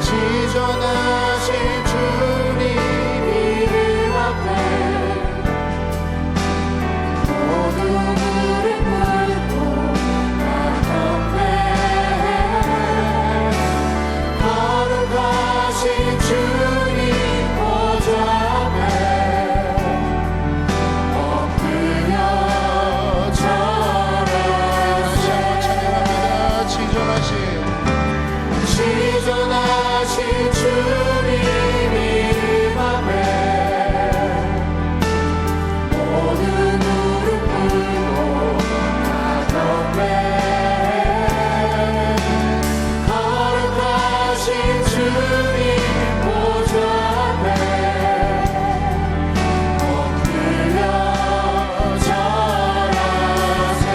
지존하신 주님 이름 앞에 모두 무릎 꿇고 다 경배 거룩하신 주님 보좌 앞에 엎드려 절하세 지존하신 주님 이름 앞에 모두 무릎 꿇고 다 경배 거룩하신 주님 보좌 앞에 엎드려 절하세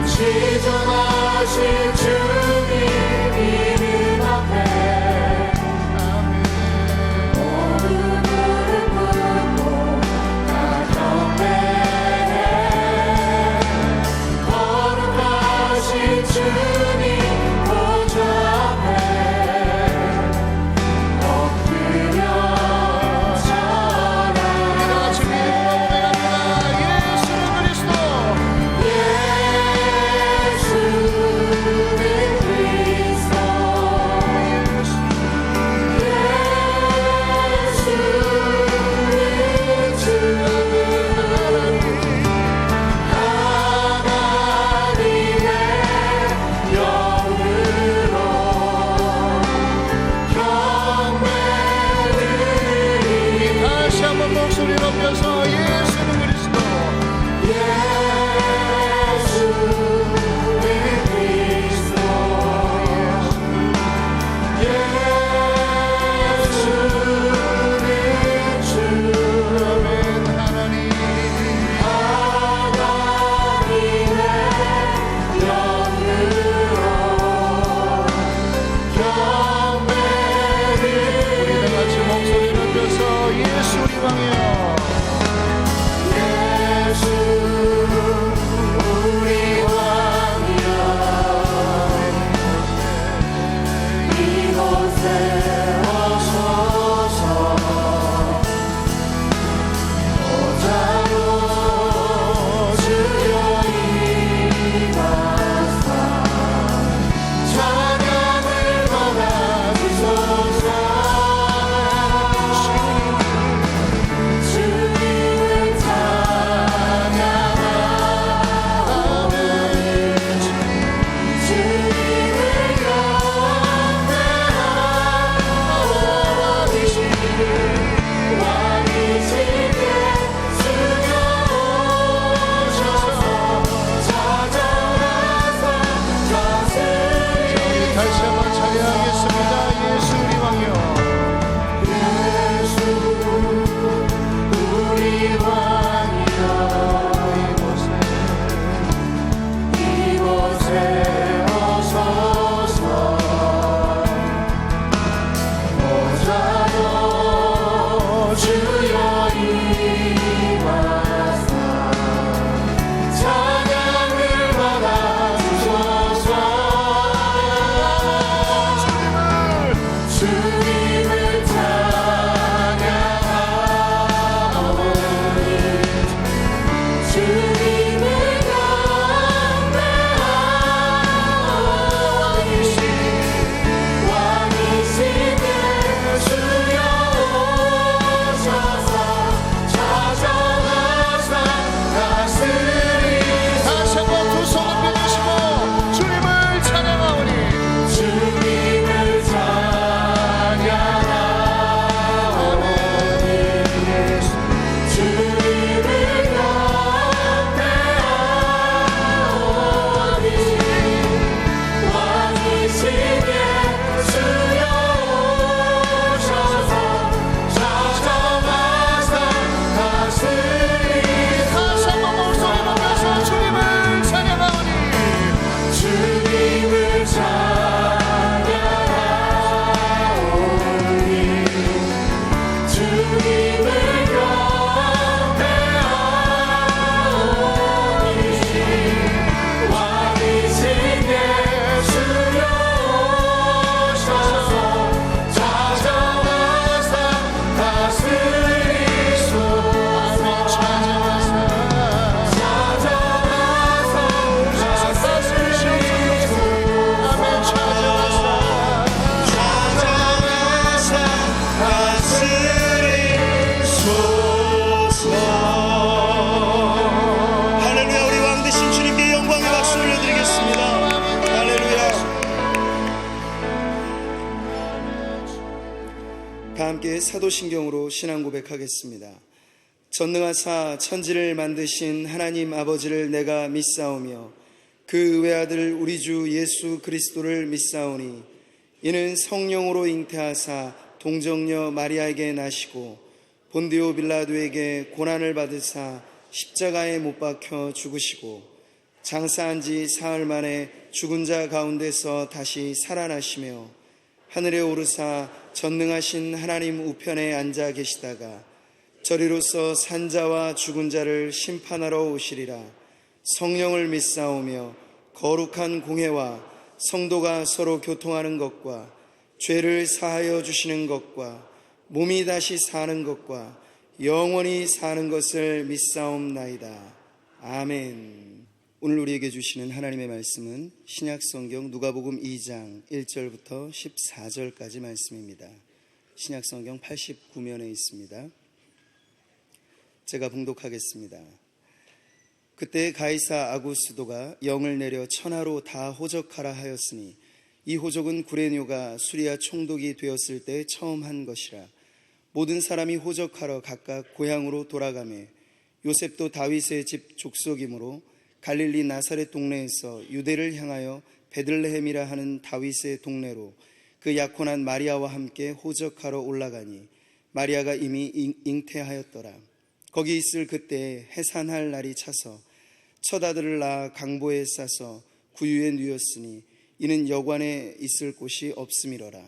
지존하신 주님 이름 앞에 모두 무릎 꿇고 다 경배해 거룩하신 주님 보좌 앞에 엎드려 절하세 예수 그리스도 예수 함께 사도신경으로 신앙 고백하겠습니다. 전능하사 천지를 만드신 하나님 아버지를 내가 믿사오며 그 외아들 우리 주 예수 그리스도를 믿사오니 이는 성령으로 잉태하사 동정녀 마리아에게 나시고 본디오 빌라도에게 고난을 받으사 십자가에 못 박혀 죽으시고 장사한 지 사흘 만에 죽은 자 가운데서 다시 살아나시며 하늘에 오르사 전능하신 하나님 우편에 앉아 계시다가 저리로서 산자와 죽은 자를 심판하러 오시리라. 성령을 믿사오며 거룩한 공회와 성도가 서로 교통하는 것과 죄를 사하여 주시는 것과 몸이 다시 사는 것과 영원히 사는 것을 믿사옵나이다. 아멘. 오늘 우리에게 주시는 하나님의 말씀은 신약성경 누가복음 2장 1절부터 14절까지 말씀입니다. 신약성경 89면에 있습니다. 제가 봉독하겠습니다. 그때 가이사 아구스도가 영을 내려 천하로 다 호적하라 하였으니 이 호적은 구레뇨가 수리아 총독이 되었을 때 처음 한 것이라. 모든 사람이 호적하러 각각 고향으로 돌아가매 요셉도 다윗의 집 족속이므로 갈릴리 나사렛 동네에서 유대를 향하여 베들레헴이라 하는 다윗의 동네로 그 약혼한 마리아와 함께 호적하러 올라가니 마리아가 이미 잉태하였더라. 거기 있을 그때에 해산할 날이 차서 첫 아들을 낳아 강보에 싸서 구유에 누였으니 이는 여관에 있을 곳이 없음이러라.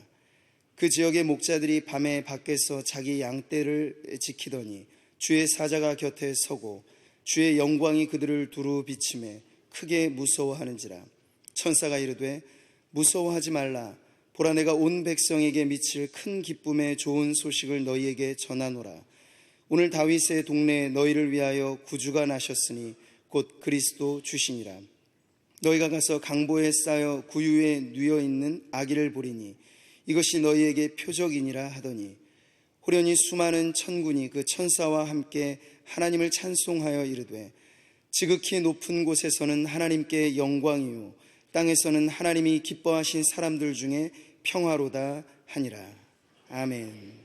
그 지역의 목자들이 밤에 밖에서 자기 양떼를 지키더니 주의 사자가 곁에 서고 주의 영광이 그들을 두루 비치매 크게 무서워하는지라. 천사가 이르되 무서워하지 말라. 보라, 내가 온 백성에게 미칠 큰 기쁨의 좋은 소식을 너희에게 전하노라. 오늘 다윗의 동네에 너희를 위하여 구주가 나셨으니 곧 그리스도 주시니라. 너희가 가서 강보에 쌓여 구유에 누여 있는 아기를 보리니 이것이 너희에게 표적이니라 하더니 호련히 수많은 천군이 그 천사와 함께 하나님을 찬송하여 이르되 지극히 높은 곳에서는 하나님께 영광이요 땅에서는 하나님이 기뻐하신 사람들 중에 평화로다 하니라. 아멘.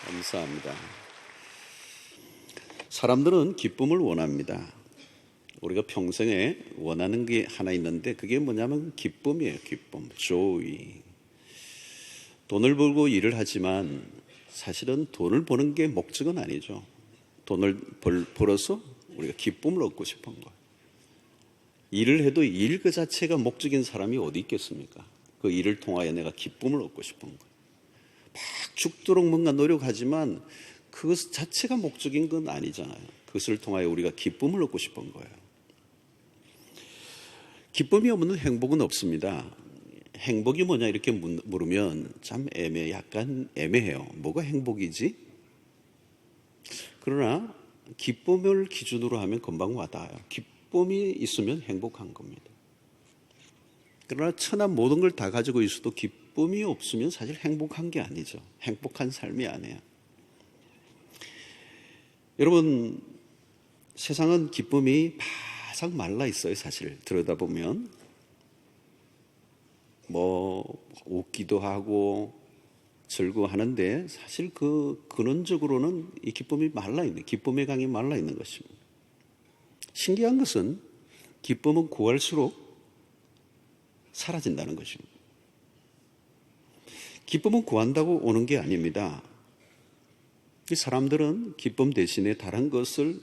감사합니다. 사람들은 기쁨을 원합니다. 우리가 평생에 원하는 게 하나 있는데 그게 뭐냐면 기쁨이에요. 기쁨, joy. 돈을 벌고 일을 하지만 사실은 돈을 버는 게 목적은 아니죠. 돈을 벌어서 우리가 기쁨을 얻고 싶은 거예요. 일을 해도 일 그 자체가 목적인 사람이 어디 있겠습니까? 그 일을 통하여 내가 기쁨을 얻고 싶은 거예요. 막 죽도록 뭔가 노력하지만 그것 자체가 목적인 건 아니잖아요. 그것을 통하여 우리가 기쁨을 얻고 싶은 거예요. 기쁨이 없는 행복은 없습니다. 행복이 뭐냐 이렇게 물으면 참 약간 애매해요. 뭐가 행복이지? 그러나 기쁨을 기준으로 하면 금방 와닿아요. 기쁨이 있으면 행복한 겁니다. 그러나 천한 모든 걸 다 가지고 있어도 기쁨이 없으면 사실 행복한 게 아니죠. 행복한 삶이 아니에요. 여러분, 세상은 기쁨이 바싹 말라 있어요. 사실 들여다보면 뭐 웃기도 하고 즐거워하는데 사실 그 근원적으로는 이 기쁨이 말라 있는, 기쁨의 강이 말라 있는 것입니다. 신기한 것은 기쁨은 구할수록 사라진다는 것입니다. 기쁨은 구한다고 오는 게 아닙니다. 사람들은 기쁨 대신에 다른 것을,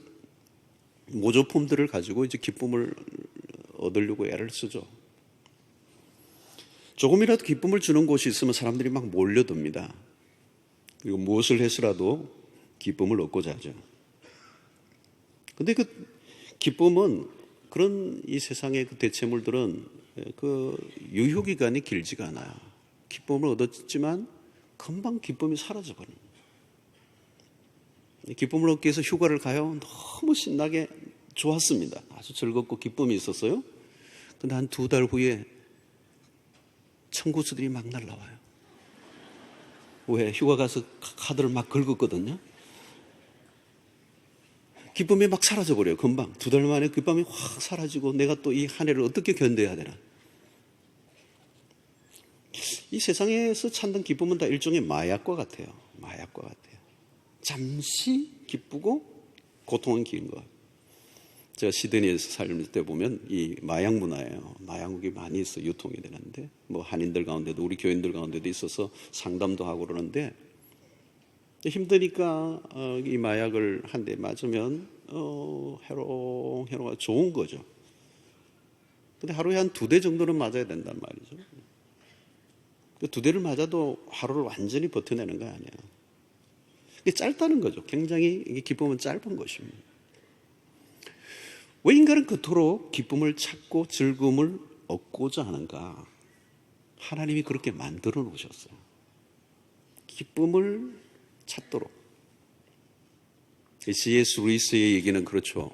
모조품들을 가지고 이제 기쁨을 얻으려고 애를 쓰죠. 조금이라도 기쁨을 주는 곳이 있으면 사람들이 막 몰려듭니다. 그리고 무엇을 해서라도 기쁨을 얻고자 하죠. 근데 그 기쁨은, 그런 이 세상의 그 대체물들은 그 유효기간이 길지가 않아요. 기쁨을 얻었지만 금방 기쁨이 사라져버립니다. 기쁨을 얻기 위해서 휴가를 가요. 너무 신나게 좋았습니다. 아주 즐겁고 기쁨이 있었어요. 근데 한 2달 후에 청구서들이 막 날라와요. 왜? 휴가 가서 카드를 막 긁었거든요. 기쁨이 막 사라져버려요. 금방. 2달 만에 기쁨이 확 사라지고 내가 또 이 한 해를 어떻게 견뎌야 되나. 이 세상에서 찾는 기쁨은 다 일종의 마약과 같아요. 마약과 같아요. 잠시 기쁘고 고통은 긴 것. 제가 시드니에서 살 때 보면 이 마약 문화예요. 마약이 많이 있어 유통이 되는데, 뭐 한인들 가운데도 우리 교인들 가운데도 있어서 상담도 하고 그러는데, 힘드니까 이 마약을 한 대 맞으면 해롱해롱 좋은 거죠. 근데 하루에 한 2대 정도는 맞아야 된단 말이죠. 그 2대를 맞아도 하루를 완전히 버텨내는 거 아니에요. 이게 짧다는 거죠. 굉장히 이게 기쁨은 짧은 것입니다. 왜 인간은 그토록 기쁨을 찾고 즐거움을 얻고자 하는가? 하나님이 그렇게 만들어 놓으셨어요. 기쁨을 찾도록. C.S. 루이스의 얘기는 그렇죠.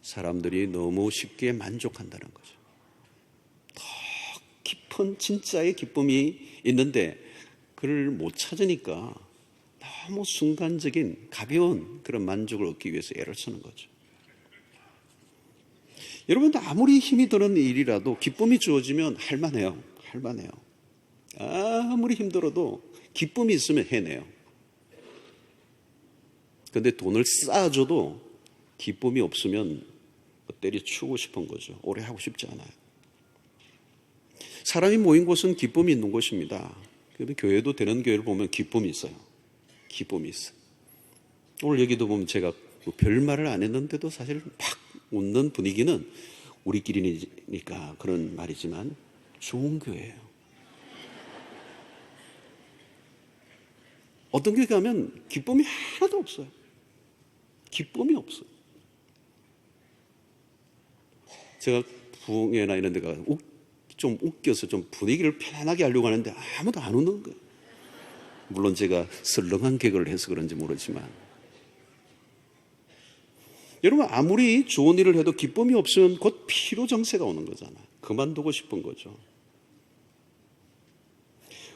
사람들이 너무 쉽게 만족한다는 거죠. 더 깊은 진짜의 기쁨이 있는데 그를 못 찾으니까 너무 순간적인 가벼운 그런 만족을 얻기 위해서 애를 쓰는 거죠. 여러분도 아무리 힘이 드는 일이라도 기쁨이 주어지면 할만해요. 할만해요. 아무리 힘들어도 기쁨이 있으면 해내요. 그런데 돈을 쌓아줘도 기쁨이 없으면 때려치우고 싶은 거죠. 오래 하고 싶지 않아요. 사람이 모인 곳은 기쁨이 있는 곳입니다. 그런데 교회도 되는 교회를 보면 기쁨이 있어요. 기쁨이 있어요. 오늘 여기도 보면 제가 별말을 안 했는데도 사실 막 웃는 분위기는 우리끼리니까 그런 말이지만 좋은 교회예요. 어떤 교회 가면 기쁨이 하나도 없어요. 기쁨이 없어요. 제가 부흥회나 이런 데가 좀 웃겨서 좀 분위기를 편안하게 하려고 하는데 아무도 안 웃는 거예요. 물론 제가 설렁한 개그를 해서 그런지 모르지만, 여러분 아무리 좋은 일을 해도 기쁨이 없으면 곧 피로정세가 오는 거잖아요. 그만두고 싶은 거죠.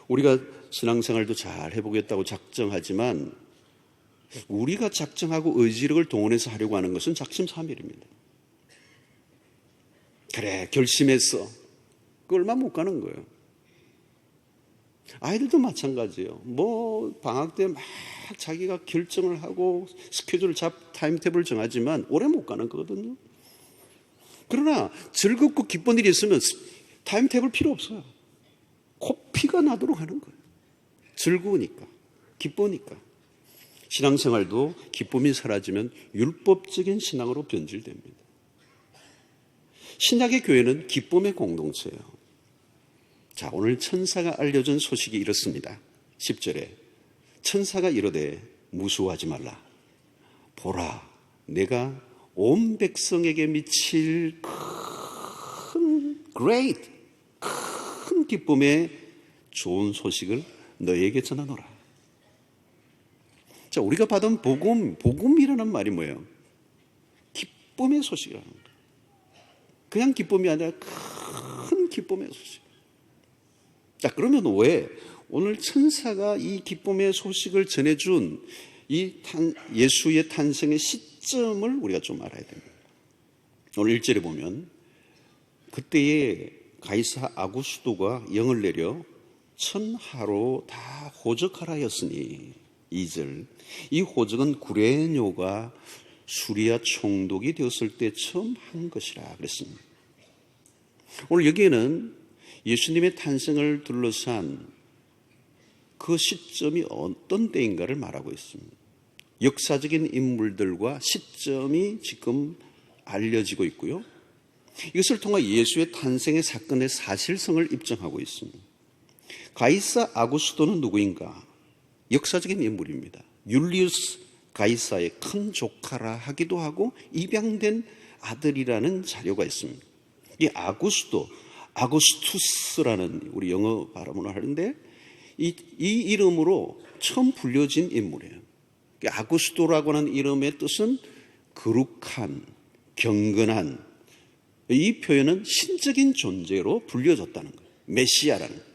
우리가 신앙생활도 잘 해보겠다고 작정하지만 우리가 작정하고 의지력을 동원해서 하려고 하는 것은 작심삼일입니다. 그래 결심했어. 그 얼마 못 가는 거예요. 아이들도 마찬가지예요. 뭐 방학 때 막 자기가 결정을 하고 스케줄을 타임테이블을 정하지만 오래 못 가는 거거든요. 그러나 즐겁고 기쁜 일이 있으면 타임테이블 필요 없어요. 코피가 나도록 하는 거예요. 즐거우니까, 기쁘니까. 신앙생활도 기쁨이 사라지면 율법적인 신앙으로 변질됩니다. 신약의 교회는 기쁨의 공동체예요. 자, 오늘 천사가 알려준 소식이 이렇습니다. 10절에 천사가 이르되 무수하지 말라. 보라, 내가 온 백성에게 미칠 큰 기쁨의 좋은 소식을 너에게 전하노라. 자, 우리가 받은 복음이라는 말이 뭐예요? 기쁨의 소식이라는 거예요. 그냥 기쁨이 아니라 큰 기쁨의 소식. 자, 그러면 왜 오늘 천사가 이 기쁨의 소식을 전해준 이 예수의 탄생의 시점을 우리가 좀 알아야 됩니다. 오늘 1절에 보면 그때에 가이사 아구스도가 영을 내려 천하로 다 호적하라 하였으니 2절 이 호적은 구레뇨가 수리아 총독이 되었을 때 처음 한 것이라 그랬습니다. 오늘 여기에는 예수님의 탄생을 둘러싼 그 시점이 어떤 때인가를 말하고 있습니다. 역사적인 인물들과 시점이 지금 알려지고 있고요. 이것을 통해 예수의 탄생의 사건의 사실성을 입증하고 있습니다. 가이사 아구스도는 누구인가? 역사적인 인물입니다. 율리우스 가이사의 큰 조카라 하기도 하고 입양된 아들이라는 자료가 있습니다. 이 아구스투스라는 우리 영어 발음을 하는데 이 이름으로 처음 불려진 인물이에요. 아구스도라고 하는 이름의 뜻은 거룩한, 경건한, 이 표현은 신적인 존재로 불려졌다는 거예요. 메시아라는 거예요.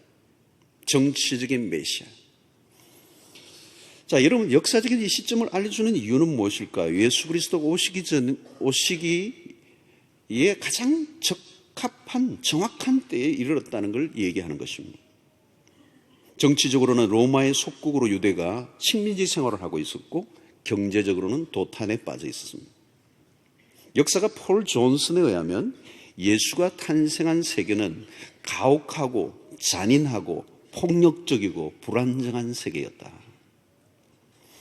정치적인 메시아. 자, 여러분 역사적인 이 시점을 알려주는 이유는 무엇일까요? 예수 그리스도가 오시기에 가장 적합한 정확한 때에 이르렀다는 걸 얘기하는 것입니다. 정치적으로는 로마의 속국으로 유대가 식민지 생활을 하고 있었고 경제적으로는 도탄에 빠져 있었습니다. 역사가 폴 존슨에 의하면 예수가 탄생한 세계는 가혹하고 잔인하고 폭력적이고 불안정한 세계였다.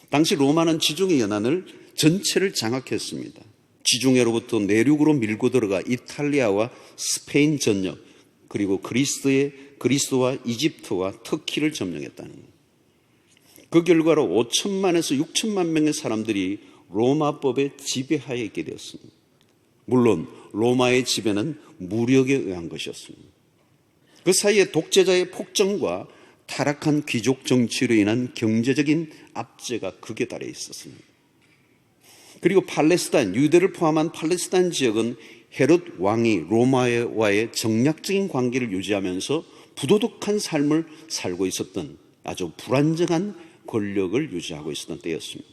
당시 로마는 지중해 연안을 전체를 장악했습니다. 지중해로부터 내륙으로 밀고 들어가 이탈리아와 스페인 전역 그리고 그리스와 이집트와 터키를 점령했다는 거예요. 그 결과로 5천만에서 6천만 명의 사람들이 로마법의 지배하에 있게 되었습니다. 물론 로마의 지배는 무력에 의한 것이었습니다. 그 사이에 독재자의 폭정과 타락한 귀족 정치로 인한 경제적인 압제가 극에 달해 있었습니다. 그리고 팔레스타인, 유대를 포함한 팔레스타인 지역은 헤롯 왕이 로마와의 정략적인 관계를 유지하면서 부도덕한 삶을 살고 있었던 아주 불안정한 권력을 유지하고 있었던 때였습니다.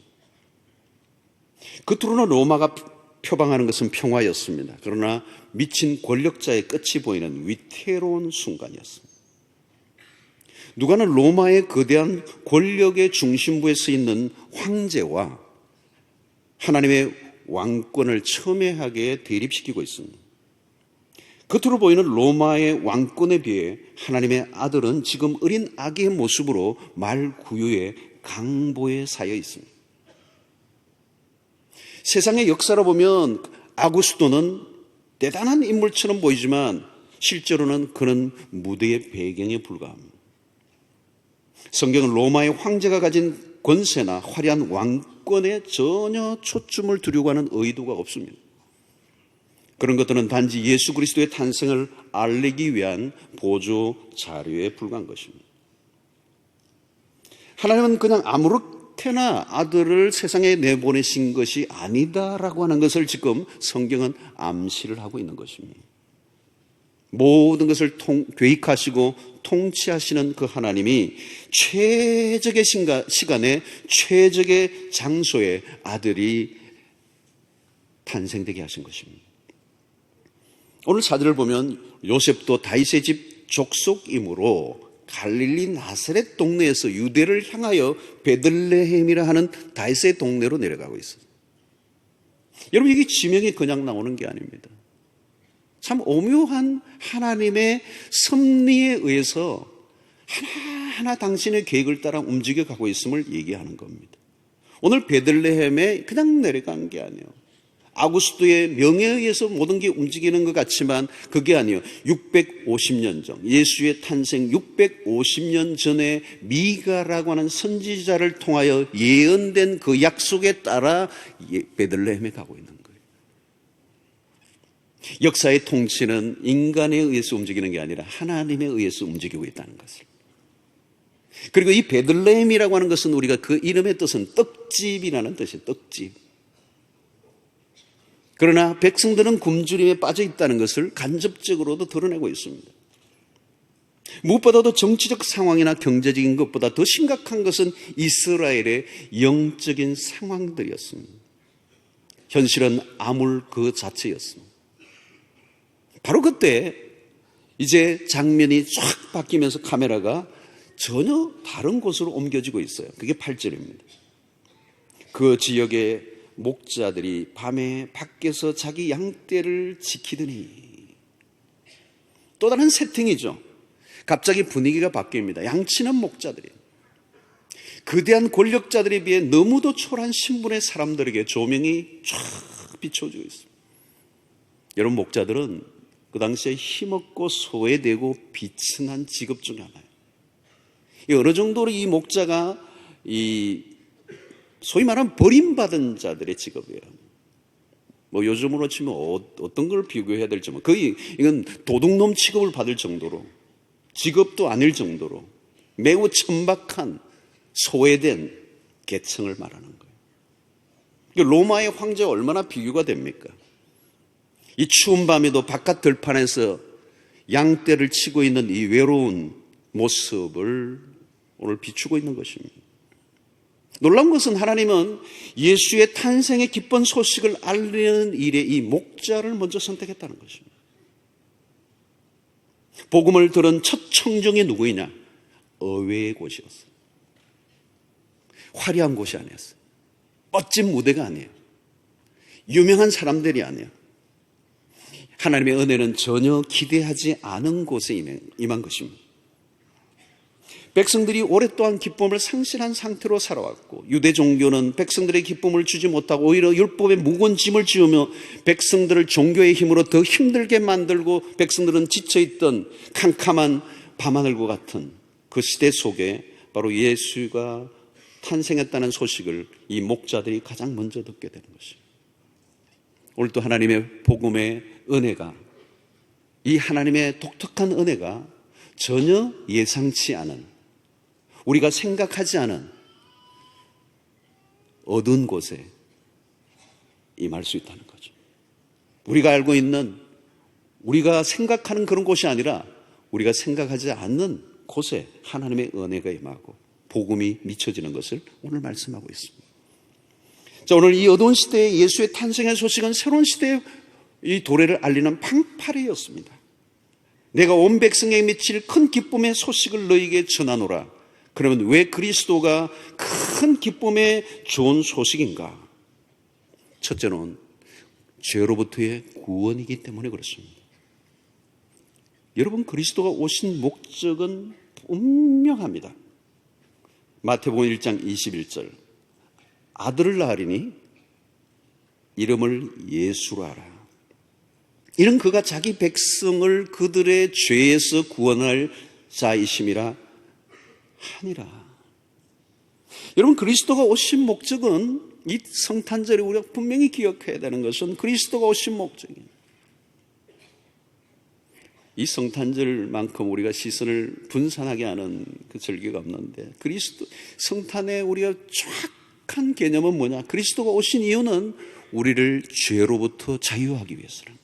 겉으로는 로마가 표방하는 것은 평화였습니다. 그러나 미친 권력자의 끝이 보이는 위태로운 순간이었습니다. 누가는 로마의 거대한 권력의 중심부에 서 있는 황제와 하나님의 왕권을 첨예하게 대립시키고 있습니다. 겉으로 보이는 로마의 왕권에 비해 하나님의 아들은 지금 어린 아기의 모습으로 말 구유의 강보에 쌓여 있습니다. 세상의 역사로 보면 아구스도는 대단한 인물처럼 보이지만 실제로는 그는 무대의 배경에 불과합니다. 성경은 로마의 황제가 가진 권세나 화려한 왕권에 전혀 초점을 두려고 하는 의도가 없습니다. 그런 것들은 단지 예수 그리스도의 탄생을 알리기 위한 보조 자료에 불과한 것입니다. 하나님은 그냥 아무렇게나 아들을 세상에 내보내신 것이 아니다라고 하는 것을 지금 성경은 암시를 하고 있는 것입니다. 모든 것을 계획하시고 통치하시는 그 하나님이 최적의 시간에 최적의 장소에 아들이 탄생되게 하신 것입니다. 오늘 사절을 보면 요셉도 다윗의 집 족속이므로 갈릴리 나사렛 동네에서 유대를 향하여 베들레헴이라 하는 다윗의 동네로 내려가고 있어요. 여러분, 이게 지명이 그냥 나오는 게 아닙니다. 참 오묘한 하나님의 섭리에 의해서 하나하나 당신의 계획을 따라 움직여가고 있음을 얘기하는 겁니다. 오늘 베들레헴에 그냥 내려간 게 아니에요. 아구스토의 명예에 의해서 모든 게 움직이는 것 같지만 그게 아니에요. 650년 전, 예수의 탄생 650년 전에 미가라고 하는 선지자를 통하여 예언된 그 약속에 따라 베들레헴에 가고 있는 거예요. 역사의 통치는 인간에 의해서 움직이는 게 아니라 하나님에 의해서 움직이고 있다는 것을. 그리고 이 베들레헴이라고 하는 것은 우리가 그 이름의 뜻은 떡집이라는 뜻이에요. 떡집. 그러나 백성들은 굶주림에 빠져 있다는 것을 간접적으로도 드러내고 있습니다. 무엇보다도 정치적 상황이나 경제적인 것보다 더 심각한 것은 이스라엘의 영적인 상황들이었습니다. 현실은 암울 그 자체였습니다. 바로 그때 이제 장면이 쫙 바뀌면서 카메라가 전혀 다른 곳으로 옮겨지고 있어요. 그게 8절입니다. 그 지역의 목자들이 밤에 밖에서 자기 양떼를 지키더니, 또 다른 세팅이죠. 갑자기 분위기가 바뀝니다. 양치는 목자들이 거대한 권력자들에 비해 너무도 초라한 신분의 사람들에게 조명이 쫙 비춰지고 있습니다. 여러분, 목자들은 그 당시에 힘없고 소외되고 비천한 직업 중에 하나예요. 어느 정도로 이 목자가 소위 말하면 버림받은 자들의 직업이에요. 뭐 요즘으로 치면 어떤 걸 비교해야 될지 거의 이건 도둑놈 취급을 받을 정도로, 직업도 아닐 정도로 매우 천박한 소외된 계층을 말하는 거예요. 로마의 황제와 얼마나 비교가 됩니까? 이 추운 밤에도 바깥 들판에서 양떼를 치고 있는 이 외로운 모습을 오늘 비추고 있는 것입니다. 놀라운 것은 하나님은 예수의 탄생의 기쁜 소식을 알리는 일에 이 목자를 먼저 선택했다는 것입니다. 복음을 들은 첫 청정이 누구이냐? 어웨의 곳이었어요. 화려한 곳이 아니었어요. 멋진 무대가 아니에요. 유명한 사람들이 아니에요. 하나님의 은혜는 전혀 기대하지 않은 곳에 임한 것입니다. 백성들이 오랫동안 기쁨을 상실한 상태로 살아왔고, 유대 종교는 백성들의 기쁨을 주지 못하고 오히려 율법의 무거운 짐을 지우며 백성들을 종교의 힘으로 더 힘들게 만들고, 백성들은 지쳐있던 캄캄한 밤하늘과 같은 그 시대 속에 바로 예수가 탄생했다는 소식을 이 목자들이 가장 먼저 듣게 되는 것입니다. 오늘 또 하나님의 복음의 은혜가, 이 하나님의 독특한 은혜가 전혀 예상치 않은, 우리가 생각하지 않은 어두운 곳에 임할 수 있다는 거죠. 우리가 알고 있는, 우리가 생각하는 그런 곳이 아니라 우리가 생각하지 않는 곳에 하나님의 은혜가 임하고 복음이 미쳐지는 것을 오늘 말씀하고 있습니다. 자, 오늘 이 어두운 시대에 예수의 탄생의 소식은 새로운 시대의 이 도래를 알리는 방파레였습니다. 내가 온 백성에게 미칠 큰 기쁨의 소식을 너희에게 전하노라. 그러면 왜 그리스도가 큰 기쁨의 좋은 소식인가? 첫째는 죄로부터의 구원이기 때문에 그렇습니다. 여러분, 그리스도가 오신 목적은 분명합니다. 마태복음 1장 21절, 아들을 낳으리니 이름을 예수로 하라. 이는 그가 자기 백성을 그들의 죄에서 구원할 자이심이라 하니라. 여러분, 그리스도가 오신 목적은, 이 성탄절에 우리가 분명히 기억해야 되는 것은 그리스도가 오신 목적이에요. 이 성탄절만큼 우리가 시선을 분산하게 하는 그 절기가 없는데, 그리스도 성탄에 우리가 정확한 개념은 뭐냐? 그리스도가 오신 이유는 우리를 죄로부터 자유하기 위해서는,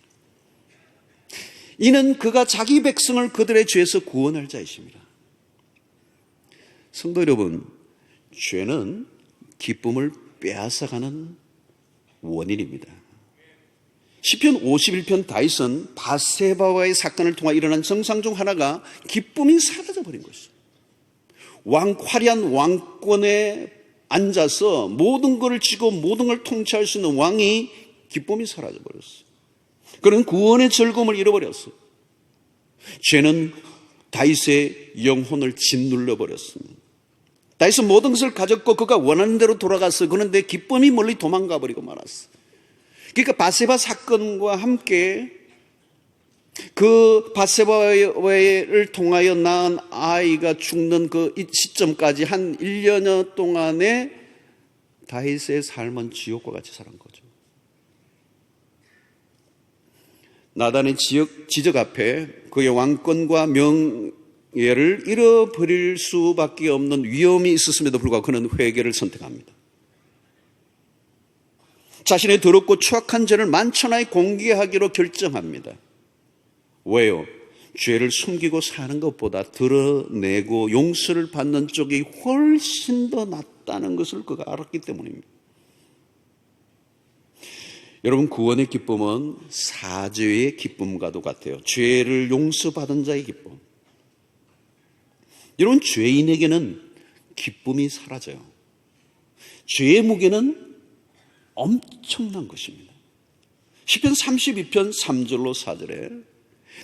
이는 그가 자기 백성을 그들의 죄에서 구원할 자이십니다. 성도 여러분, 죄는 기쁨을 빼앗아가는 원인입니다. 시편 51편 다윗은 바세바와의 사건을 통해 일어난 정상 중 하나가 기쁨이 사라져버린 것이죠. 화려한 왕권에 앉아서 모든 것을 쥐고 모든 걸 통치할 수 있는 왕이 기쁨이 사라져버렸어요. 그런 구원의 즐거움을 잃어버렸어요. 죄는 다윗의 영혼을 짓눌러버렸습니다. 다윗은 모든 것을 가졌고 그가 원하는 대로 돌아갔어요. 그런데 기쁨이 멀리 도망가 버리고 말았어요. 그러니까 바세바 사건과 함께 그 바세바를 통하여 낳은 아이가 죽는 그 시점까지 한 1년여 동안에 다윗의 삶은 지옥과 같이 살은 거죠. 나단의 지적 앞에 그의 왕권과 명예를 잃어버릴 수밖에 없는 위험이 있었음에도 불구하고 그는 회개를 선택합니다. 자신의 더럽고 추악한 죄를 만천하에 공개하기로 결정합니다. 왜요? 죄를 숨기고 사는 것보다 드러내고 용서를 받는 쪽이 훨씬 더 낫다는 것을 그가 알았기 때문입니다. 여러분, 구원의 기쁨은 사죄의 기쁨과도 같아요. 죄를 용서받은 자의 기쁨. 여러분, 죄인에게는 기쁨이 사라져요. 죄의 무게는 엄청난 것입니다. 시편 32편 3절로 4절에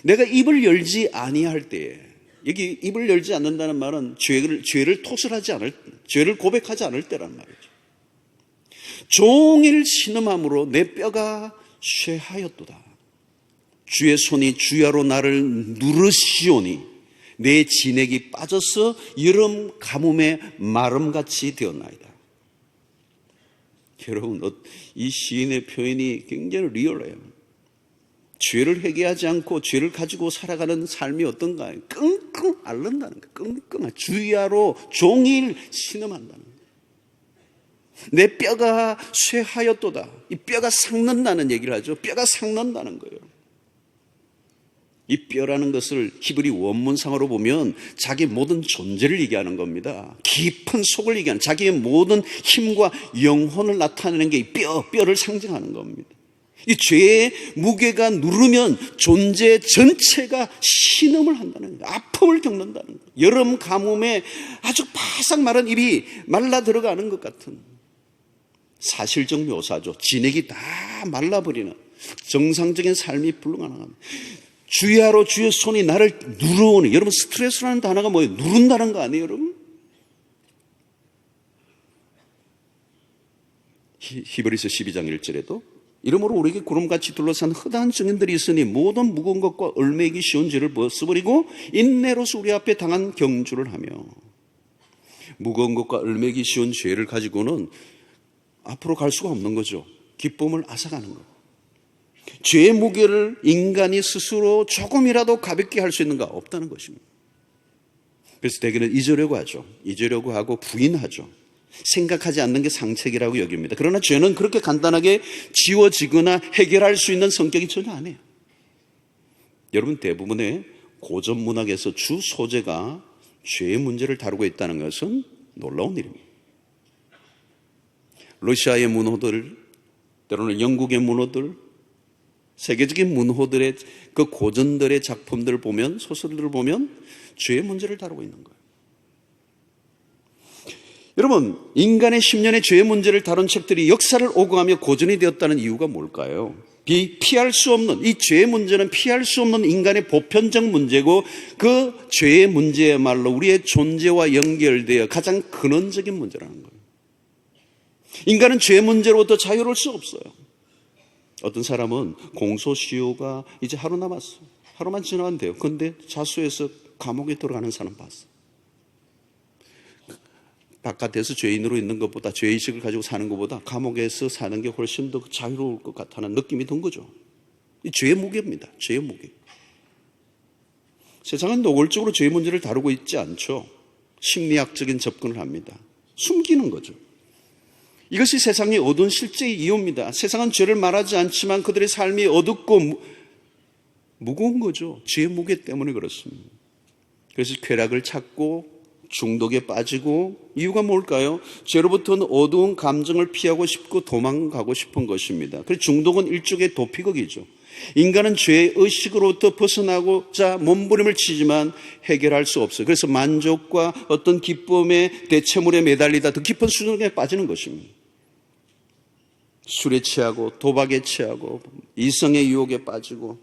내가 입을 열지 아니할 때에, 여기 입을 열지 않는다는 말은 죄를 토설하지 않을, 죄를 고백하지 않을 때란 말이죠. 종일 신음함으로 내 뼈가 쇠하였도다. 주의 손이 주야로 나를 누르시오니 내 진액이 빠져서 여름 가뭄에 마름같이 되었나이다. 여러분, 이 시인의 표현이 굉장히 리얼해요. 죄를 회개하지 않고 죄를 가지고 살아가는 삶이 어떤가? 끙끙 앓는다는 거예요. 끙끙 주야로 종일 신음한다는 거예요. 내 뼈가 쇠하였도다. 이 뼈가 삭는다는 얘기를 하죠. 뼈가 삭는다는 거예요. 이 뼈라는 것을 히브리 원문상으로 보면 자기의 모든 존재를 얘기하는 겁니다. 깊은 속을 얘기하는, 자기의 모든 힘과 영혼을 나타내는 게 이 뼈를 상징하는 겁니다. 이 죄의 무게가 누르면 존재 전체가 신음을 한다는 거예요. 아픔을 겪는다는 거예요. 여름 가뭄에 아주 바삭 마른 입이 말라 들어가는 것 같은 사실적 묘사죠. 진액이 다 말라버리는 정상적인 삶이 불가능합니다. 주야로 주의 손이 나를 누르오니, 여러분, 스트레스라는 단어가 뭐예요? 누른다는 거 아니에요, 여러분? 히브리서 12장 1절에도 이러므로 우리에게 구름같이 둘러싼 허다한 증인들이 있으니 모든 무거운 것과 얼매기 쉬운 죄를 벗어버리고 인내로서 우리 앞에 당한 경주를 하며, 무거운 것과 얼매기 쉬운 죄를 가지고는 앞으로 갈 수가 없는 거죠. 기쁨을 앗아가는 거예요. 죄의 무게를 인간이 스스로 조금이라도 가볍게 할 수 있는가? 없다는 것입니다. 그래서 대개는 잊으려고 하죠. 잊으려고 하고 부인하죠. 생각하지 않는 게 상책이라고 여깁니다. 그러나 죄는 그렇게 간단하게 지워지거나 해결할 수 있는 성격이 전혀 아니에요. 여러분, 대부분의 고전 문학에서 주 소재가 죄의 문제를 다루고 있다는 것은 놀라운 일입니다. 러시아의 문호들, 때로는 영국의 문호들, 세계적인 문호들의 그 고전들의 작품들을 보면, 소설들을 보면 죄의 문제를 다루고 있는 거예요. 여러분, 인간의 10년의 죄의 문제를 다룬 책들이 역사를 오가며 고전이 되었다는 이유가 뭘까요? 피할 수 없는, 이 죄의 문제는 피할 수 없는 인간의 보편적 문제고, 그 죄의 문제야말로 우리의 존재와 연결되어 가장 근원적인 문제라는 거예요. 인간은 죄의 문제로부터 자유로울 수 없어요. 어떤 사람은 공소시효가 이제 하루 남았어. 하루만 지나면 돼요. 그런데 자수해서 감옥에 들어가는 사람 봤어. 바깥에서 죄인으로 있는 것보다, 죄의식을 가지고 사는 것보다 감옥에서 사는 게 훨씬 더 자유로울 것 같다는 느낌이 든 거죠. 이 죄의 무게입니다. 죄의 무게. 세상은 노골적으로 죄의 문제를 다루고 있지 않죠. 심리학적인 접근을 합니다. 숨기는 거죠. 이것이 세상이 어두운 실제의 이유입니다. 세상은 죄를 말하지 않지만 그들의 삶이 어둡고 무거운 거죠. 죄의 무게 때문에 그렇습니다. 그래서 쾌락을 찾고 중독에 빠지고, 이유가 뭘까요? 죄로부터는 어두운 감정을 피하고 싶고 도망가고 싶은 것입니다. 그래서 중독은 일종의 도피극이죠. 인간은 죄의 의식으로부터 벗어나고자 몸부림을 치지만 해결할 수 없어요. 그래서 만족과 어떤 기쁨의 대체물에 매달리다 더 깊은 수준에 빠지는 것입니다. 술에 취하고 도박에 취하고 이성의 유혹에 빠지고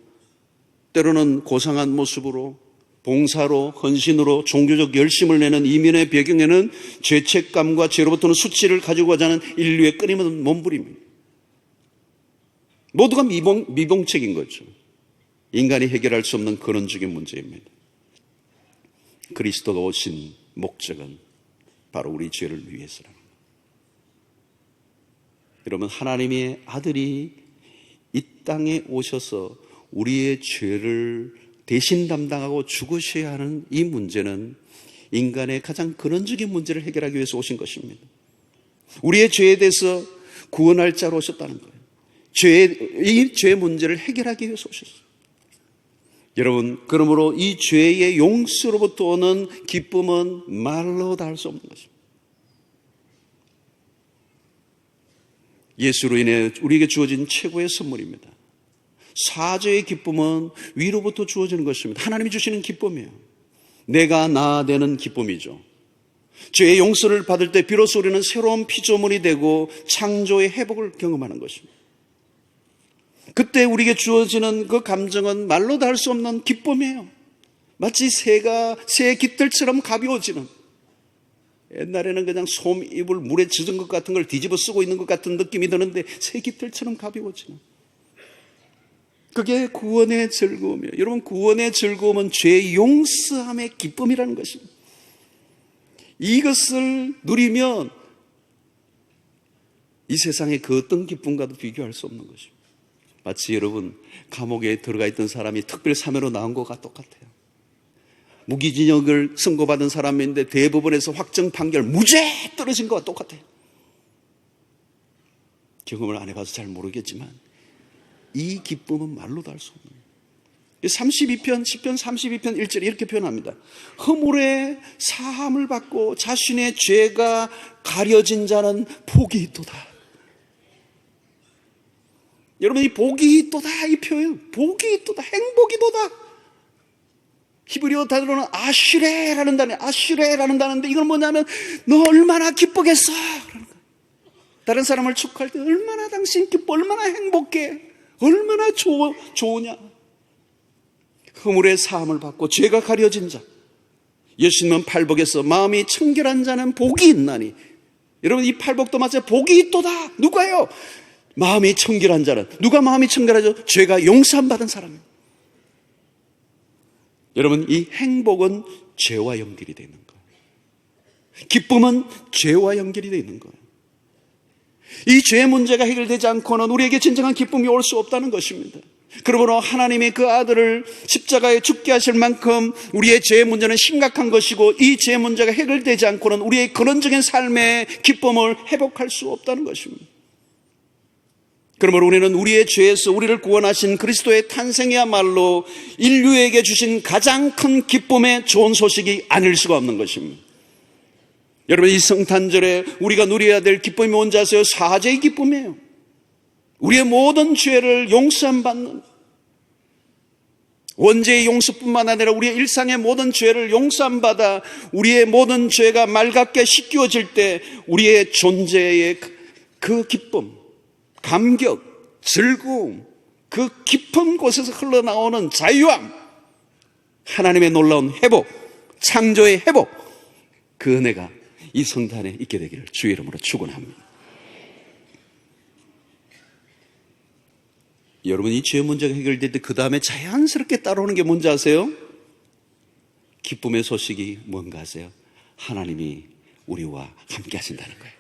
때로는 고상한 모습으로 봉사로 헌신으로 종교적 열심을 내는 이면의 배경에는 죄책감과 죄로부터는 수치를 가지고 가자는 인류의 끊임없는 몸부림입니다. 모두가 미봉책인 거죠. 인간이 해결할 수 없는 근원적인 문제입니다. 그리스도가 오신 목적은 바로 우리 죄를 위해서라는 겁니다. 여러분, 하나님의 아들이 이 땅에 오셔서 우리의 죄를 대신 담당하고 죽으셔야 하는 이 문제는 인간의 가장 근원적인 문제를 해결하기 위해서 오신 것입니다. 우리의 죄에 대해서 구원할 자로 오셨다는 거예요. 이 죄의 문제를 해결하기 위해서 오셨어요. 여러분, 그러므로 이 죄의 용서로부터 오는 기쁨은 말로 다 할 수 없는 것입니다. 예수로 인해 우리에게 주어진 최고의 선물입니다. 사죄의 기쁨은 위로부터 주어지는 것입니다. 하나님이 주시는 기쁨이에요. 내가 나 되는 기쁨이죠. 죄의 용서를 받을 때 비로소 우리는 새로운 피조물이 되고 창조의 회복을 경험하는 것입니다. 그때 우리에게 주어지는 그 감정은 말로 다 할 수 없는 기쁨이에요. 마치 새가 새의 깃털처럼 가벼워지는, 옛날에는 그냥 솜 잎을 물에 젖은 것 같은 걸 뒤집어 쓰고 있는 것 같은 느낌이 드는데 새 깃털처럼 가벼워지는, 그게 구원의 즐거움이에요. 여러분, 구원의 즐거움은 죄 용서함의 기쁨이라는 것입니다. 이것을 누리면 이 세상의 그 어떤 기쁨과도 비교할 수 없는 것입니다. 마치 여러분, 감옥에 들어가 있던 사람이 특별 사면으로 나온 것과 똑같아요. 무기징역을 선고받은 사람인데 대법원에서 확정 판결 무죄 떨어진 것과 똑같아요. 경험을 안 해봐서 잘 모르겠지만 이 기쁨은 말로도 할 수 없는, 32편, 시편 32편 1절에 이렇게 표현합니다. 허물의 사함을 받고 자신의 죄가 가려진 자는 복이 있도다. 여러분, 이 복이 있도다, 이 표현, 복이 있도다, 행복이 있도다. 히브리어 단어로는 아시레라는 단어예요. 아시레라는 단어인데 이건 뭐냐면 너 얼마나 기쁘겠어 그러는 거예요. 다른 사람을 축하할 때 얼마나 당신 기뻐, 얼마나 행복해, 얼마나 좋으냐. 허물의 사함을 받고 죄가 가려진 자, 예수님은 팔복에서 마음이 청결한 자는 복이 있나니. 여러분, 이 팔복도 마찬가지로 복이 있도다. 누가요? 마음이 청결한 자는. 누가 마음이 청결하죠? 죄가 용서함 받은 사람입니다. 여러분, 이 행복은 죄와 연결이 되어 있는 거예요. 기쁨은 죄와 연결이 되어 있는 거예요. 이 죄의 문제가 해결되지 않고는 우리에게 진정한 기쁨이 올 수 없다는 것입니다. 그러므로 하나님이 그 아들을 십자가에 죽게 하실 만큼 우리의 죄의 문제는 심각한 것이고, 이 죄의 문제가 해결되지 않고는 우리의 근원적인 삶의 기쁨을 회복할 수 없다는 것입니다. 그러므로 우리는 우리의 죄에서 우리를 구원하신 그리스도의 탄생이야말로 인류에게 주신 가장 큰 기쁨의 좋은 소식이 아닐 수가 없는 것입니다. 여러분, 이 성탄절에 우리가 누려야 될 기쁨이 뭔지 아세요? 사죄의 기쁨이에요. 우리의 모든 죄를 용서받는, 원죄의 용서뿐만 아니라 우리의 일상의 모든 죄를 용서받아 우리의 모든 죄가 맑게 씻겨질 때 우리의 존재의 그 기쁨, 감격, 즐거움, 그 깊은 곳에서 흘러나오는 자유함, 하나님의 놀라운 회복, 창조의 회복, 그 은혜가 이 성탄에 있게 되기를 주의 이름으로 축원합니다. 여러분, 이 죄 문제가 해결될 때 그 다음에 자연스럽게 따라오는 게 뭔지 아세요? 기쁨의 소식이 뭔가 아세요? 하나님이 우리와 함께 하신다는 거예요.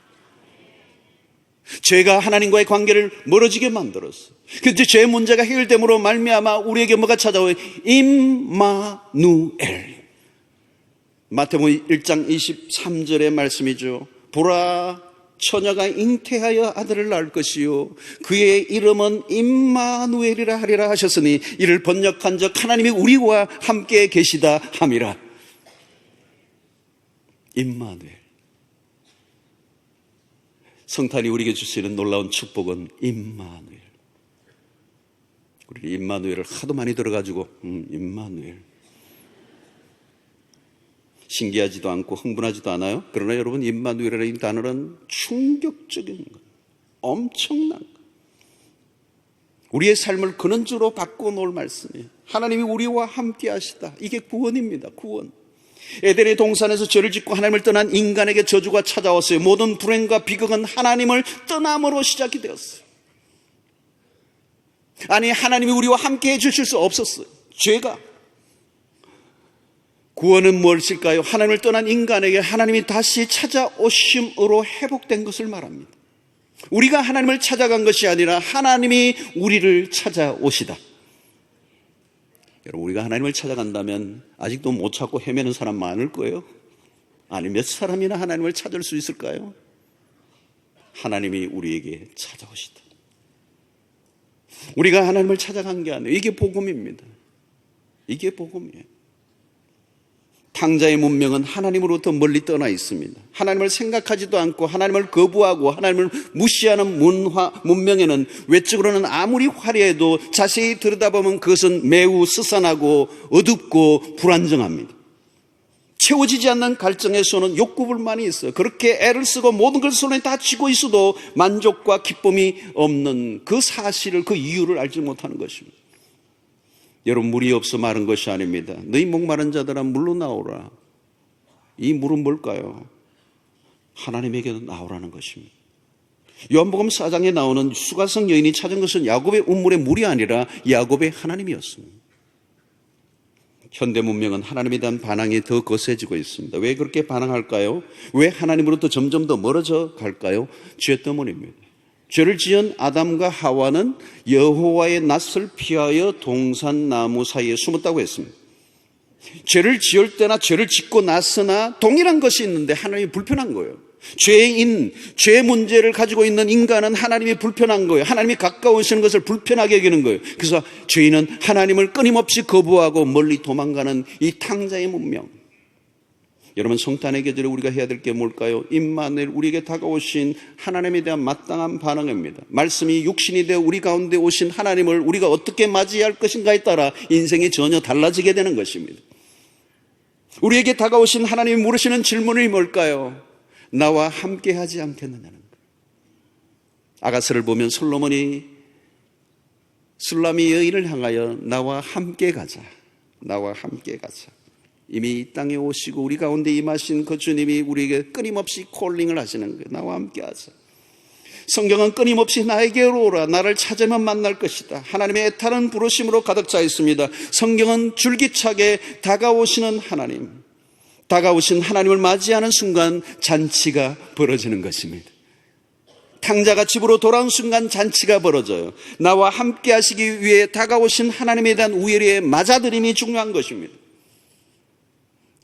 죄가 하나님과의 관계를 멀어지게 만들었어. 그런데 죄 문제가 해결됨으로 말미암아 우리에게 뭐가 찾아와요? 임마누엘. 마태복음 1장 23절의 말씀이죠. 보라, 처녀가 잉태하여 아들을 낳을 것이요 그의 이름은 임마누엘이라 하리라 하셨으니 이를 번역한 적 하나님이 우리와 함께 계시다 함이라. 임마누엘. 성탄이 우리에게 주시는 놀라운 축복은 임마누엘, 우리 임마누엘을 하도 많이 들어가지고 임마누엘 신기하지도 않고 흥분하지도 않아요. 그러나 여러분, 임마누엘이라는 단어는 충격적인 것, 엄청난 것, 우리의 삶을 근원적으로 바꾸어 놓을 말씀이에요. 하나님이 우리와 함께 하시다. 이게 구원입니다. 구원. 에덴의 동산에서 죄를 짓고 하나님을 떠난 인간에게 저주가 찾아왔어요. 모든 불행과 비극은 하나님을 떠남으로 시작이 되었어요. 아니, 하나님이 우리와 함께 해주실 수 없었어요. 죄가. 구원은 무엇일까요? 하나님을 떠난 인간에게 하나님이 다시 찾아오심으로 회복된 것을 말합니다. 우리가 하나님을 찾아간 것이 아니라 하나님이 우리를 찾아오시다. 여러분, 우리가 하나님을 찾아간다면 아직도 못 찾고 헤매는 사람 많을 거예요. 아니, 몇 사람이나 하나님을 찾을 수 있을까요? 하나님이 우리에게 찾아오시다. 우리가 하나님을 찾아간 게 아니에요. 이게 복음입니다. 이게 복음이에요. 탕자의 문명은 하나님으로부터 멀리 떠나 있습니다. 하나님을 생각하지도 않고 하나님을 거부하고 하나님을 무시하는 문명에는 외적으로는 아무리 화려해도 자세히 들여다보면 그것은 매우 스산하고 어둡고 불안정합니다. 채워지지 않는 갈증에서는 욕구불만이 있어요. 그렇게 애를 쓰고 모든 걸 손에 다 쥐고 있어도 만족과 기쁨이 없는 그 사실을, 그 이유를 알지 못하는 것입니다. 여러분, 물이 없어 마른 것이 아닙니다. 너희 목마른 자들아 물로 나오라. 이 물은 뭘까요? 하나님에게 나오라는 것입니다. 요한복음 4장에 나오는 수가성 여인이 찾은 것은 야곱의 우물의 물이 아니라 야곱의 하나님이었습니다. 현대 문명은 하나님에 대한 반항이 더 거세지고 있습니다. 왜 그렇게 반항할까요? 왜 하나님으로부터 점점 더 멀어져 갈까요? 죄 때문입니다. 죄를 지은 아담과 하와는 여호와의 낯을 피하여 동산나무 사이에 숨었다고 했습니다. 죄를 지을 때나 죄를 짓고 나서나 동일한 것이 있는데 하나님이 불편한 거예요. 죄 문제를 가지고 있는 인간은 하나님이 불편한 거예요. 하나님이 가까우시는 것을 불편하게 여기는 거예요. 그래서 죄인은 하나님을 끊임없이 거부하고 멀리 도망가는 이 탕자의 문명. 여러분, 성탄의 계절에 우리가 해야 될 게 뭘까요? 임마누엘, 우리에게 다가오신 하나님에 대한 마땅한 반응입니다. 말씀이 육신이 되어 우리 가운데 오신 하나님을 우리가 어떻게 맞이할 것인가에 따라 인생이 전혀 달라지게 되는 것입니다. 우리에게 다가오신 하나님이 물으시는 질문이 뭘까요? 나와 함께 하지 않겠느냐는 것. 아가스를 보면 솔로몬이 술람이 여인을 향하여 나와 함께 가자, 나와 함께 가자. 이미 이 땅에 오시고 우리 가운데 임하신 그 주님이 우리에게 끊임없이 콜링을 하시는 거예요. 나와 함께 하자. 성경은 끊임없이 나에게로 오라, 나를 찾으면 만날 것이다. 하나님의 애타는 부르심으로 가득 차 있습니다. 성경은 줄기차게 다가오시는 하나님, 다가오신 하나님을 맞이하는 순간 잔치가 벌어지는 것입니다. 탕자가 집으로 돌아온 순간 잔치가 벌어져요. 나와 함께 하시기 위해 다가오신 하나님에 대한 우열의 맞아들임이 중요한 것입니다.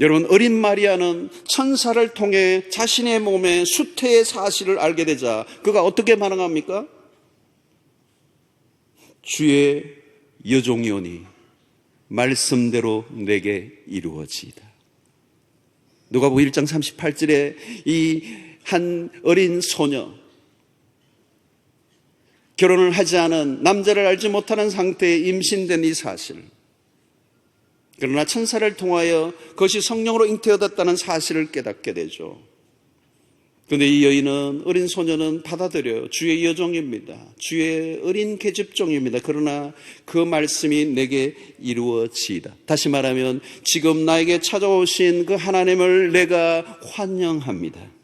여러분, 어린 마리아는 천사를 통해 자신의 몸에 수태의 사실을 알게 되자 그가 어떻게 반응합니까? 주의 여종이오니 말씀대로 내게 이루어지이다. 누가복음 1장 38절에 이 한 어린 소녀, 결혼을 하지 않은, 남자를 알지 못하는 상태에 임신된 이 사실, 그러나 천사를 통하여 그것이 성령으로 잉태되었다는 사실을 깨닫게 되죠. 그런데 이 여인은, 어린 소녀는 받아들여요. 주의 여종입니다. 주의 어린 계집종입니다. 그러나 그 말씀이 내게 이루어지이다. 다시 말하면 지금 나에게 찾아오신 그 하나님을 내가 환영합니다.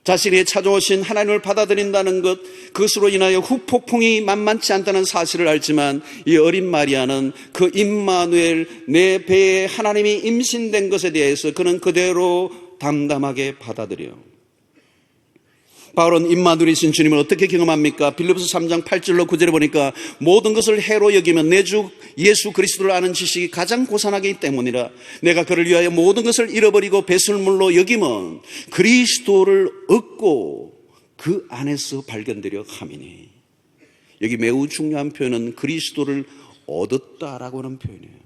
자신이 찾아오신 하나님을 받아들인다는 것, 그것으로 인하여 후폭풍이 만만치 않다는 사실을 알지만 이 어린 마리아는 그 임마누엘, 내 배에 하나님이 임신된 것에 대해서 그는 그대로 담담하게 받아들여요. 바울은 임마누엘이신 주님을 어떻게 경험합니까? 빌립보서 3장 8절로 9절에 보니까 모든 것을 해로 여기면 내 주 예수 그리스도를 아는 지식이 가장 고산하기 때문이라. 내가 그를 위하여 모든 것을 잃어버리고 배설물로 여기면 그리스도를 얻고 그 안에서 발견되려 함이니. 여기 매우 중요한 표현은 그리스도를 얻었다라고 하는 표현이에요.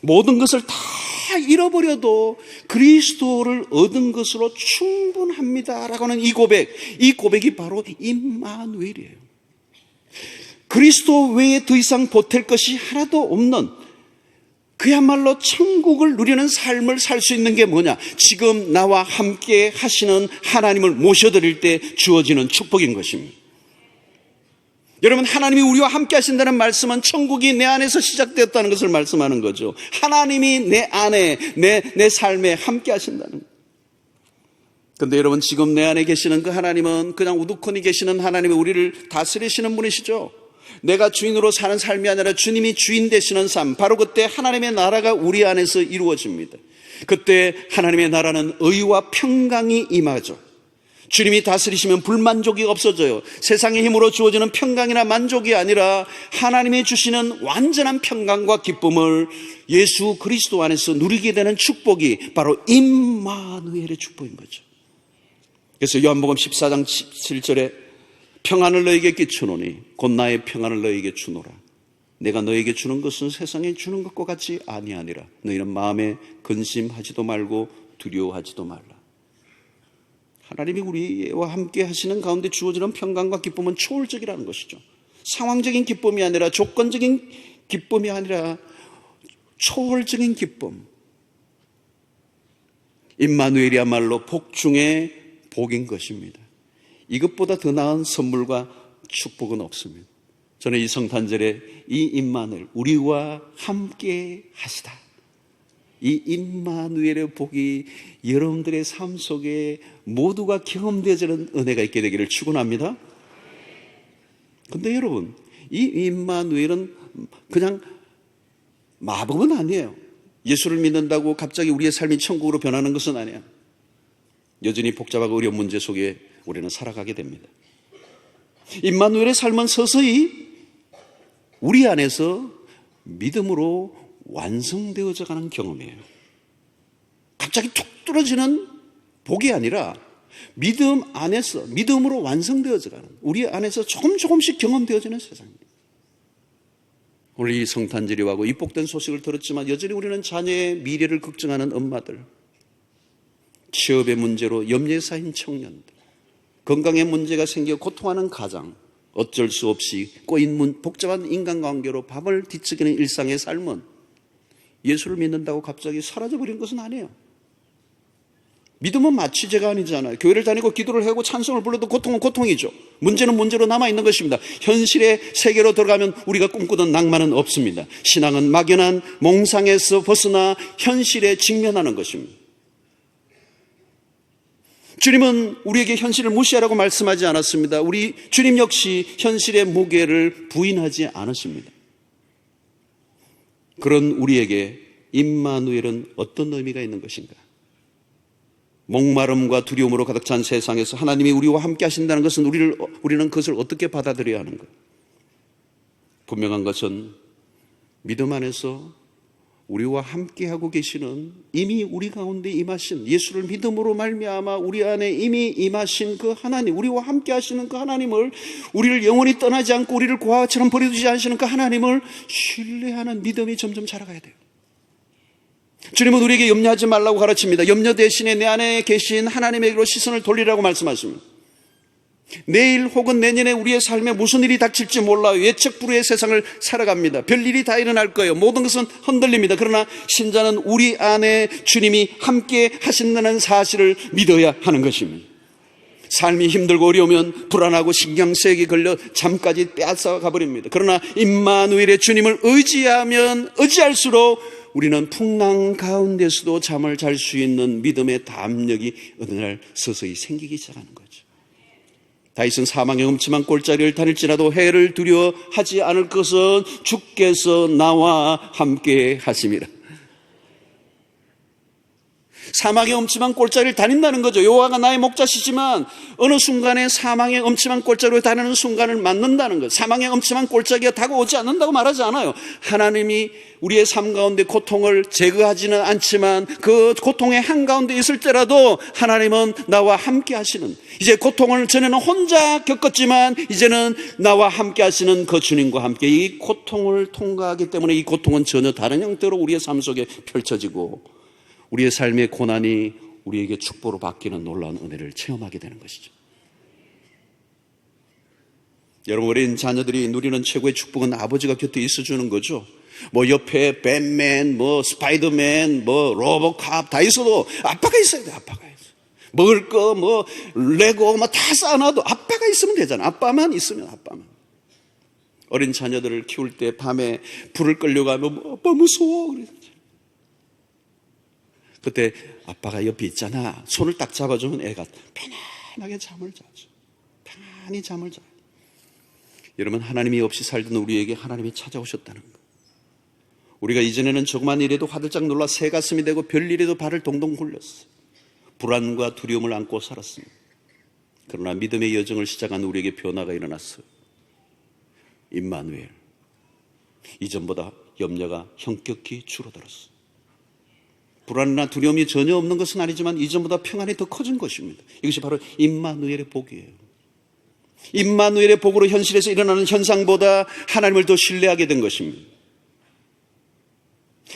모든 것을 다 잃어버려도 그리스도를 얻은 것으로 충분합니다라고 하는 이 고백이 바로 임마누엘이에요. 그리스도 외에 더 이상 보탤 것이 하나도 없는 그야말로 천국을 누리는 삶을 살 수 있는 게 뭐냐? 지금 나와 함께 하시는 하나님을 모셔드릴 때 주어지는 축복인 것입니다. 여러분, 하나님이 우리와 함께 하신다는 말씀은 천국이 내 안에서 시작되었다는 것을 말씀하는 거죠. 하나님이 내 안에, 내 삶에 함께 하신다는 거예요. 그런데 여러분, 지금 내 안에 계시는 그 하나님은 그냥 우두커니 계시는 하나님이 우리를 다스리시는 분이시죠. 내가 주인으로 사는 삶이 아니라 주님이 주인 되시는 삶, 바로 그때 하나님의 나라가 우리 안에서 이루어집니다. 그때 하나님의 나라는 의와 평강이 임하죠. 주님이 다스리시면 불만족이 없어져요. 세상의 힘으로 주어지는 평강이나 만족이 아니라 하나님이 주시는 완전한 평강과 기쁨을 예수 그리스도 안에서 누리게 되는 축복이 바로 임마누엘의 축복인 거죠. 그래서 요한복음 14장 17절에 평안을 너에게 끼쳐노니 곧 나의 평안을 너에게 주노라. 내가 너에게 주는 것은 세상에 주는 것과 같지 아니하니라. 너희는 마음에 근심하지도 말고 두려워하지도 말라. 하나님이 우리와 함께 하시는 가운데 주어지는 평강과 기쁨은 초월적이라는 것이죠. 상황적인 기쁨이 아니라 조건적인 기쁨이 아니라 초월적인 기쁨. 임마누엘이야말로 복 중에 복인 것입니다. 이것보다 더 나은 선물과 축복은 없습니다. 저는 이 성탄절에 이 임마누엘, 우리와 함께 하시다, 이 임마누엘의 복이 여러분들의 삶 속에 모두가 경험되어지는 은혜가 있게 되기를 축원합니다. 그런데 여러분, 이 임마누엘은 그냥 마법은 아니에요. 예수를 믿는다고 갑자기 우리의 삶이 천국으로 변하는 것은 아니에요. 여전히 복잡하고 어려운 문제 속에 우리는 살아가게 됩니다. 임마누엘의 삶은 서서히 우리 안에서 믿음으로 완성되어져 가는 경험이에요. 갑자기 툭 떨어지는 복이 아니라 믿음 안에서 믿음으로 완성되어져 가는, 우리 안에서 조금씩 경험되어지는 세상입니다. 오늘 이 성탄절이 하고 이 복된 소식을 들었지만 여전히 우리는 자녀의 미래를 걱정하는 엄마들, 취업의 문제로 염려에 쌓인 청년들, 건강에 문제가 생겨 고통하는 가장, 어쩔 수 없이 꼬인 복잡한 인간관계로 밤을 뒤척이는 일상의 삶은 예수를 믿는다고 갑자기 사라져버린 것은 아니에요. 믿음은 마취제가 아니잖아요. 교회를 다니고 기도를 하고 찬송을 불러도 고통은 고통이죠. 문제는 문제로 남아있는 것입니다. 현실의 세계로 들어가면 우리가 꿈꾸던 낭만은 없습니다. 신앙은 막연한 몽상에서 벗어나 현실에 직면하는 것입니다. 주님은 우리에게 현실을 무시하라고 말씀하지 않았습니다. 우리 주님 역시 현실의 무게를 부인하지 않으십니다. 그런 우리에게 임마누엘은 어떤 의미가 있는 것인가? 목마름과 두려움으로 가득 찬 세상에서 하나님이 우리와 함께 하신다는 것은 우리는 그것을 어떻게 받아들여야 하는가? 분명한 것은 믿음 안에서 우리와 함께하고 계시는, 이미 우리 가운데 임하신, 예수를 믿음으로 말미암아 우리 안에 이미 임하신 그 하나님, 우리와 함께 하시는 그 하나님을, 우리를 영원히 떠나지 않고 우리를 고아처럼 버려두지 않으시는 그 하나님을 신뢰하는 믿음이 점점 자라가야 돼요. 주님은 우리에게 염려하지 말라고 가르칩니다. 염려 대신에 내 안에 계신 하나님에게로 시선을 돌리라고 말씀하십니다. 내일 혹은 내년에 우리의 삶에 무슨 일이 닥칠지 몰라요. 예측불허의 세상을 살아갑니다. 별일이 다 일어날 거예요. 모든 것은 흔들립니다. 그러나 신자는 우리 안에 주님이 함께 하신다는 사실을 믿어야 하는 것입니다. 삶이 힘들고 어려우면 불안하고 신경쓰이게 걸려 잠까지 빼앗아가 버립니다. 그러나 임마누엘의 주님을 의지하면 의지할수록 우리는 풍랑 가운데서도 잠을 잘 수 있는 믿음의 담력이 어느 날 서서히 생기기 시작하는 거죠. 다윗은 사망의 음침한 골짜기를 다닐지라도 해를 두려워하지 않을 것은 주께서 나와 함께 하심이라. 사망의 엄침한 골짜기를 다닌다는 거죠. 여호와가 나의 목자시지만 어느 순간에 사망의 엄침한 골짜기로 다니는 순간을 맞는다는 거죠. 사망의 엄침한 골짜기가 다가오지 않는다고 말하지 않아요. 하나님이 우리의 삶 가운데 고통을 제거하지는 않지만 그 고통의 한가운데 있을 때라도 하나님은 나와 함께 하시는, 이제 고통을 전에는 혼자 겪었지만 이제는 나와 함께 하시는 그 주님과 함께 이 고통을 통과하기 때문에 이 고통은 전혀 다른 형태로 우리의 삶 속에 펼쳐지고 우리의 삶의 고난이 우리에게 축복으로 바뀌는 놀라운 은혜를 체험하게 되는 것이죠. 여러분, 어린 자녀들이 누리는 최고의 축복은 아버지가 곁에 있어주는 거죠. 뭐 옆에 밴맨, 뭐 스파이더맨, 뭐 로보캅 다 있어도 아빠가 있어야 돼. 아빠가 있어. 먹을 거, 뭐 레고 뭐 다 쌓아놔도 아빠가 있으면 되잖아. 아빠만 있으면 아빠만. 어린 자녀들을 키울 때 밤에 불을 끌려고 하면 뭐, 아빠 무서워 그러죠. 그때 아빠가 옆에 있잖아. 손을 딱 잡아주면 애가 편안하게 잠을 자죠. 편안히 잠을 자요. 여러분, 하나님이 없이 살던 우리에게 하나님이 찾아오셨다는 거. 우리가 이전에는 조그만 일에도 화들짝 놀라 새 가슴이 되고 별일에도 발을 동동 굴렸어요. 불안과 두려움을 안고 살았습니다. 그러나 믿음의 여정을 시작한 우리에게 변화가 일어났어요. 임마누엘. 이전보다 염려가 현격히 줄어들었어요. 불안이나 두려움이 전혀 없는 것은 아니지만 이전보다 평안이 더 커진 것입니다. 이것이 바로 임마누엘의 복이에요. 임마누엘의 복으로 현실에서 일어나는 현상보다 하나님을 더 신뢰하게 된 것입니다.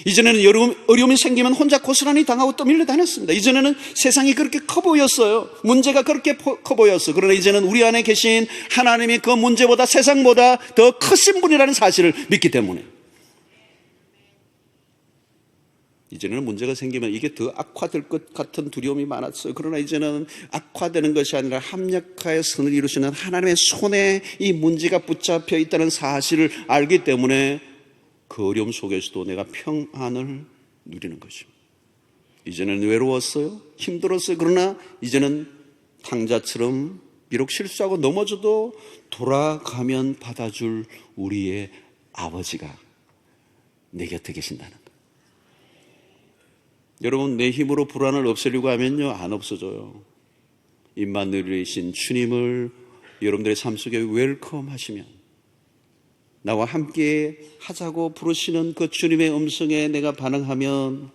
이전에는 어려움이 생기면 혼자 고스란히 당하고 떠밀려 다녔습니다. 이전에는 세상이 그렇게 커 보였어요. 문제가 그렇게 커 보였어요. 그러나 이제는 우리 안에 계신 하나님이 그 문제보다 세상보다 더 크신 분이라는 사실을 믿기 때문에 이제는 문제가 생기면 이게 더 악화될 것 같은 두려움이 많았어요. 그러나 이제는 악화되는 것이 아니라 합력하여 선을 이루시는 하나님의 손에 이 문제가 붙잡혀 있다는 사실을 알기 때문에 그 어려움 속에서도 내가 평안을 누리는 것입니다. 이제는 외로웠어요. 힘들었어요. 그러나 이제는 탕자처럼 비록 실수하고 넘어져도 돌아가면 받아줄 우리의 아버지가 내 곁에 계신다는 것. 여러분, 내 힘으로 불안을 없애려고 하면요, 안 없어져요. 임마누엘이신 주님을 여러분들의 삶 속에 웰컴하시면, 나와 함께 하자고 부르시는 그 주님의 음성에 내가 반응하면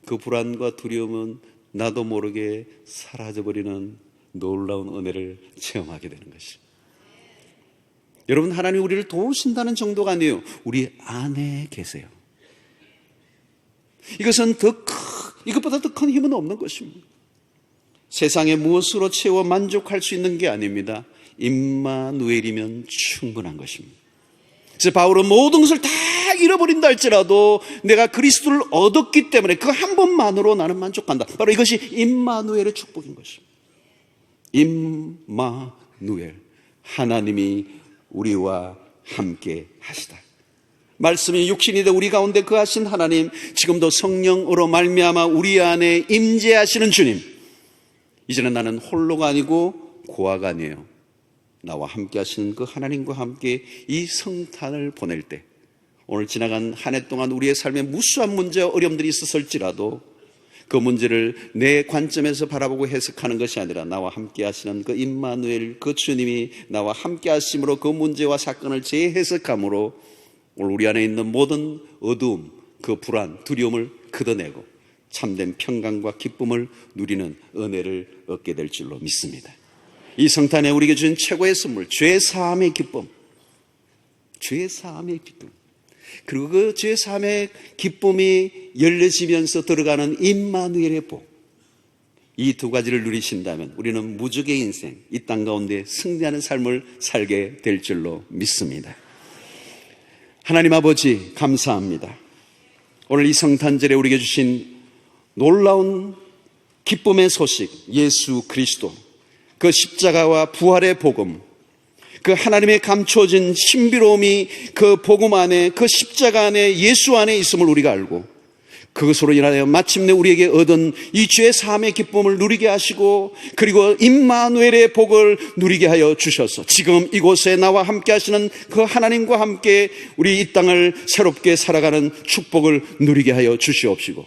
그 불안과 두려움은 나도 모르게 사라져버리는 놀라운 은혜를 체험하게 되는 것입니다. 여러분, 하나님이 우리를 도우신다는 정도가 아니에요. 우리 안에 계세요. 이것은 이것보다 더 큰 힘은 없는 것입니다. 세상에 무엇으로 채워 만족할 수 있는 게 아닙니다. 임마누엘이면 충분한 것입니다. 그래서 바울은 모든 것을 다 잃어버린다 할지라도 내가 그리스도를 얻었기 때문에 그 한 번만으로 나는 만족한다. 바로 이것이 임마누엘의 축복인 것입니다. 임마누엘, 하나님이 우리와 함께 하시다. 말씀이 육신이 돼 우리 가운데 거하신 하나님, 지금도 성령으로 말미암아 우리 안에 임재하시는 주님, 이제는 나는 홀로가 아니고 고아가 아니에요. 나와 함께 하시는 그 하나님과 함께 이 성탄을 보낼 때, 오늘 지나간 한 해 동안 우리의 삶에 무수한 문제와 어려움들이 있었을지라도 그 문제를 내 관점에서 바라보고 해석하는 것이 아니라 나와 함께 하시는 그 임마누엘, 그 주님이 나와 함께 하심으로 그 문제와 사건을 재해석함으로 오늘 우리 안에 있는 모든 어두움, 그 불안, 두려움을 걷어내고 참된 평강과 기쁨을 누리는 은혜를 얻게 될 줄로 믿습니다. 이 성탄에 우리에게 주신 최고의 선물, 죄사함의 기쁨. 죄사함의 기쁨. 그리고 그 죄사함의 기쁨이 열려지면서 들어가는 임마누엘의 복. 이 두 가지를 누리신다면 우리는 무적의 인생, 이 땅 가운데 승리하는 삶을 살게 될 줄로 믿습니다. 하나님 아버지, 감사합니다. 오늘 이 성탄절에 우리에게 주신 놀라운 기쁨의 소식, 예수 그리스도, 그 십자가와 부활의 복음, 그 하나님의 감춰진 신비로움이 그 복음 안에, 그 십자가 안에, 예수 안에 있음을 우리가 알고 그것으로 인하여 마침내 우리에게 얻은 이 죄 사함의 기쁨을 누리게 하시고, 그리고 임마누엘의 복을 누리게 하여 주셔서 지금 이곳에 나와 함께 하시는 그 하나님과 함께 우리 이 땅을 새롭게 살아가는 축복을 누리게 하여 주시옵시고,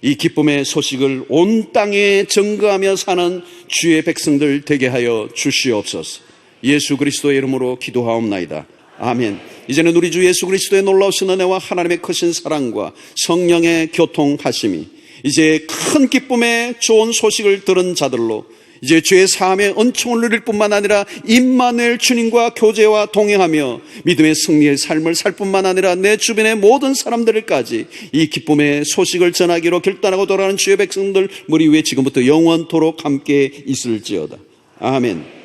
이 기쁨의 소식을 온 땅에 증거하며 사는 주의 백성들 되게 하여 주시옵소서. 예수 그리스도의 이름으로 기도하옵나이다. 아멘. 이제는 우리 주 예수 그리스도의 놀라우신 은혜와 하나님의 크신 사랑과 성령의 교통하심이 이제 큰 기쁨의 좋은 소식을 들은 자들로 이제 죄 사함의 은총을 누릴 뿐만 아니라 임마누엘 주님과 교제와 동행하며 믿음의 승리의 삶을 살 뿐만 아니라 내 주변의 모든 사람들까지 이 기쁨의 소식을 전하기로 결단하고 돌아가는 주의 백성들 머리 위에 지금부터 영원토록 함께 있을지어다. 아멘.